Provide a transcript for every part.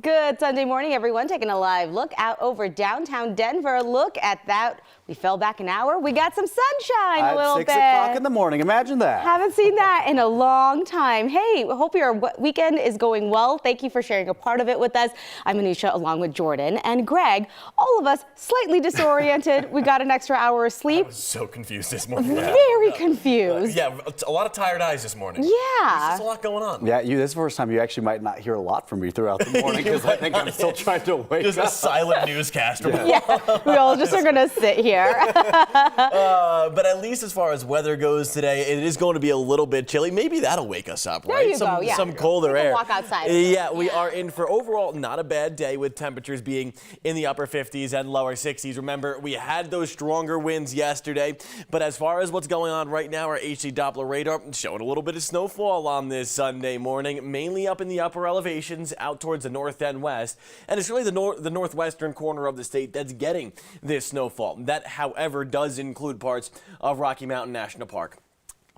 Good Sunday morning, everyone. Taking a live look out over downtown Denver. Look at that. We fell back an hour. We got some sunshine a little bit. 6 o'clock in the morning. Imagine that. Haven't seen that in a long time. Hey, hope your weekend is going well. Thank you for sharing a part of it with us. I'm Anisha along with Jordan and Greg. All of us slightly disoriented. We got an extra hour of sleep. I was so confused this morning. Very confused. Yeah, a lot of tired eyes this morning. Yeah. There's just a lot going on. Yeah, this is the first time you actually might not hear a lot from me throughout the morning because I think I'm still trying to wake just up. Just a silent newscaster. Yeah, we all just are going to sit here. But at least as far as weather goes today, it is going to be a little bit chilly. Maybe that'll wake us up, right? There you go, yeah. Some colder air. Walk outside. Yeah, we are in for overall not a bad day with temperatures being in the upper 50s and lower 60s. Remember, we had those stronger winds yesterday, but as far as what's going on right now, our HD Doppler radar showing a little bit of snowfall on this Sunday morning, mainly up in the upper elevations out towards the north and west. And it's really the northwestern corner of the state that's getting this snowfall. That, however, does include parts of Rocky Mountain National Park.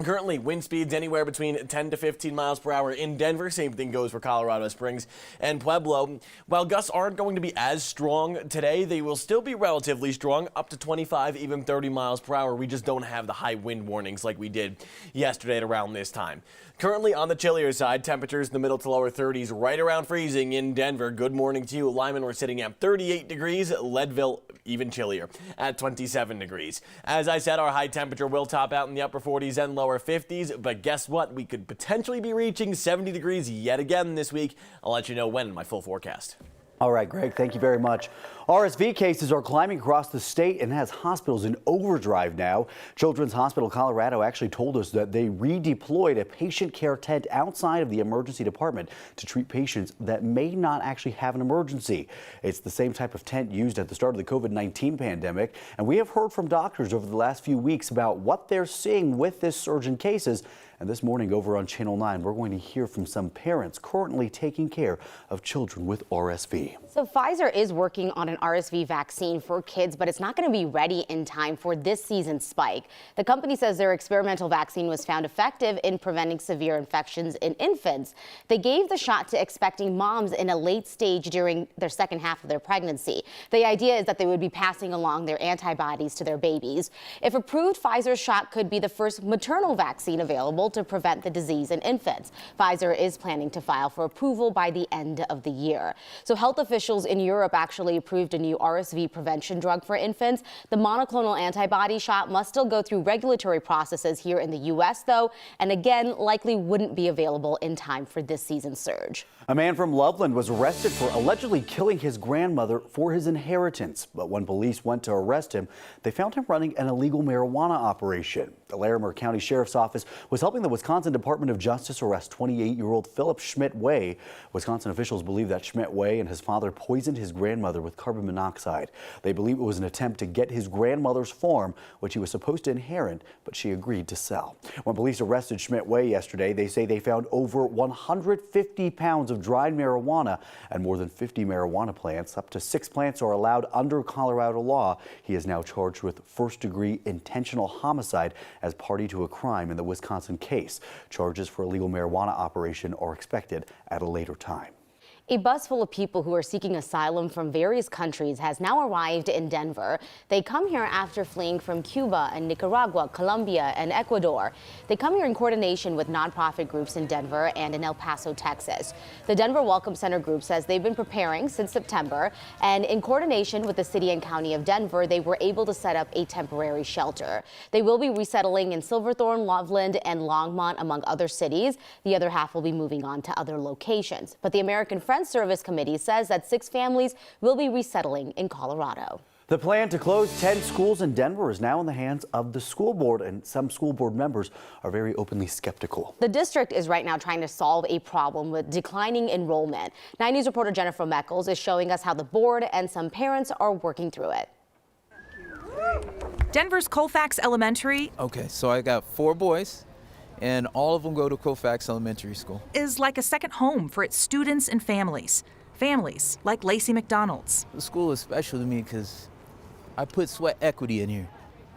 Currently, wind speeds anywhere between 10 to 15 miles per hour in Denver. Same thing goes for Colorado Springs and Pueblo. While gusts aren't going to be as strong today, they will still be relatively strong, up to 25, even 30 miles per hour. We just don't have the high wind warnings like we did yesterday at around this time. Currently on the chillier side, temperatures in the middle to lower 30s, right around freezing in Denver. Good morning to you. Lyman, we're sitting at 38 degrees. Leadville, even chillier at 27 degrees. As I said, our high temperature will top out in the upper 40s and lower 50s, but guess what? We could potentially be reaching 70 degrees yet again this week. I'll let you know when in my full forecast. All right, Greg, thank you very much. RSV cases are climbing across the state and has hospitals in overdrive now. Children's Hospital Colorado actually told us that they redeployed a patient care tent outside of the emergency department to treat patients that may not actually have an emergency. It's the same type of tent used at the start of the COVID-19 pandemic. And we have heard from doctors over the last few weeks about what they're seeing with this surge in cases. And this morning over on Channel 9, we're going to hear from some parents currently taking care of children with RSV. So Pfizer is working on an RSV vaccine for kids, but it's not going to be ready in time for this season's spike. The company says their experimental vaccine was found effective in preventing severe infections in infants. They gave the shot to expecting moms in a late stage during their second half of their pregnancy. The idea is that they would be passing along their antibodies to their babies. If approved, Pfizer's shot could be the first maternal vaccine available to prevent the disease in infants. Pfizer is planning to file for approval by the end of the year. So health officials in Europe actually approved a new RSV prevention drug for infants. The monoclonal antibody shot must still go through regulatory processes here in the U.S., though, and again, likely wouldn't be available in time for this season's surge. A man from Loveland was arrested for allegedly killing his grandmother for his inheritance. But when police went to arrest him, they found him running an illegal marijuana operation. The Larimer County Sheriff's Office was helping the Wisconsin Department of Justice arrest 28-year-old Philip Schmidt-Way. Wisconsin officials believe that Schmidt-Way and his father poisoned his grandmother with carbon monoxide. They believe it was an attempt to get his grandmother's farm, which he was supposed to inherit, but she agreed to sell. When police arrested Schmidt-Way yesterday, they say they found over 150 pounds of dried marijuana and more than 50 marijuana plants. Up to 6 plants are allowed under Colorado law. He is now charged with first-degree intentional homicide as party to a crime in the Wisconsin case. Charges for illegal marijuana operation are expected at a later time. A bus full of people who are seeking asylum from various countries has now arrived in Denver. They come here after fleeing from Cuba and Nicaragua, Colombia, and Ecuador. They come here in coordination with nonprofit groups in Denver and in El Paso, Texas. The Denver Welcome Center group says they've been preparing since September, and in coordination with the city and county of Denver, they were able to set up a temporary shelter. They will be resettling in Silverthorne, Loveland, and Longmont, among other cities. The other half will be moving on to other locations. But the American Friends Service Committee says that 6 families will be resettling in Colorado. The plan to close 10 schools in Denver is now in the hands of the school board, and some school board members are very openly skeptical. The district is right now trying to solve a problem with declining enrollment. 9 News reporter Jennifer Meckles is showing us how the board and some parents are working through it. Denver's Colfax Elementary. Okay, so I got 4 boys, and all of them go to Colfax Elementary School. Is like a second home for its students and families. Families like Lacey McDonald's. The school is special to me because I put sweat equity in here.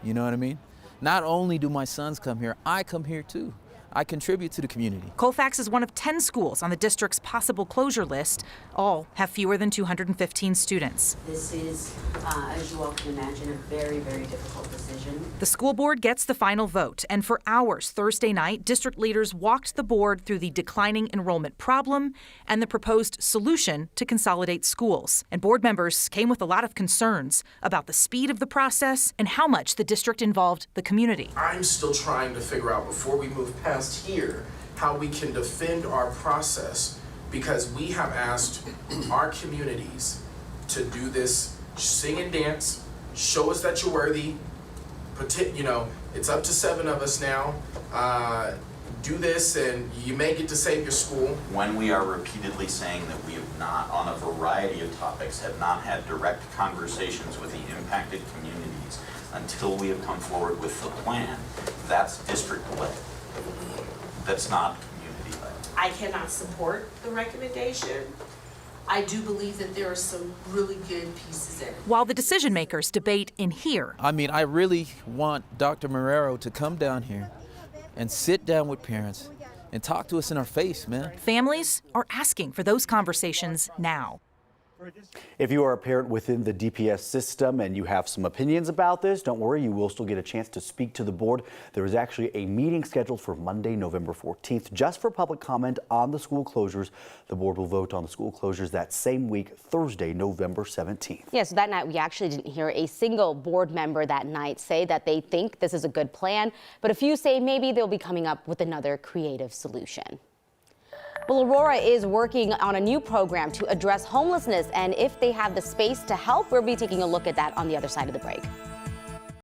You know what I mean? Not only do my sons come here, I come here too. I contribute to the community. Colfax is one of 10 schools on the district's possible closure list. All have fewer than 215 students. This is, as you all can imagine, a very, very difficult decision. The school board gets the final vote, and for hours Thursday night, district leaders walked the board through the declining enrollment problem and the proposed solution to consolidate schools. And board members came with a lot of concerns about the speed of the process and how much the district involved the community. I'm still trying to figure out, before we move past here, how we can defend our process, because we have asked our communities to do this, sing and dance, show us that you're worthy. You know, it's up to 7 of us now. Do this and you may get to save your school. When we are repeatedly saying that we have not, on a variety of topics, have not had direct conversations with the impacted communities until we have come forward with the plan, that's district-led. That's not community-led. I cannot support the recommendation. I do believe that there are some really good pieces in it. While the decision makers debate in here, I mean, I really want Dr. Marrero to come down here and sit down with parents and talk to us in our face, man. families are asking for those conversations now. If you are a parent within the DPS system and you have some opinions about this, don't worry, you will still get a chance to speak to the board. There is actually a meeting scheduled for Monday, November 14th, just for public comment on the school closures. The board will vote on the school closures that same week, Thursday, November 17th. Yeah, so that night we actually didn't hear a single board member that night say that they think this is a good plan, but a few say maybe they'll be coming up with another creative solution. Well, Aurora is working on a new program to address homelessness, and if they have the space to help, we'll be taking a look at that on the other side of the break.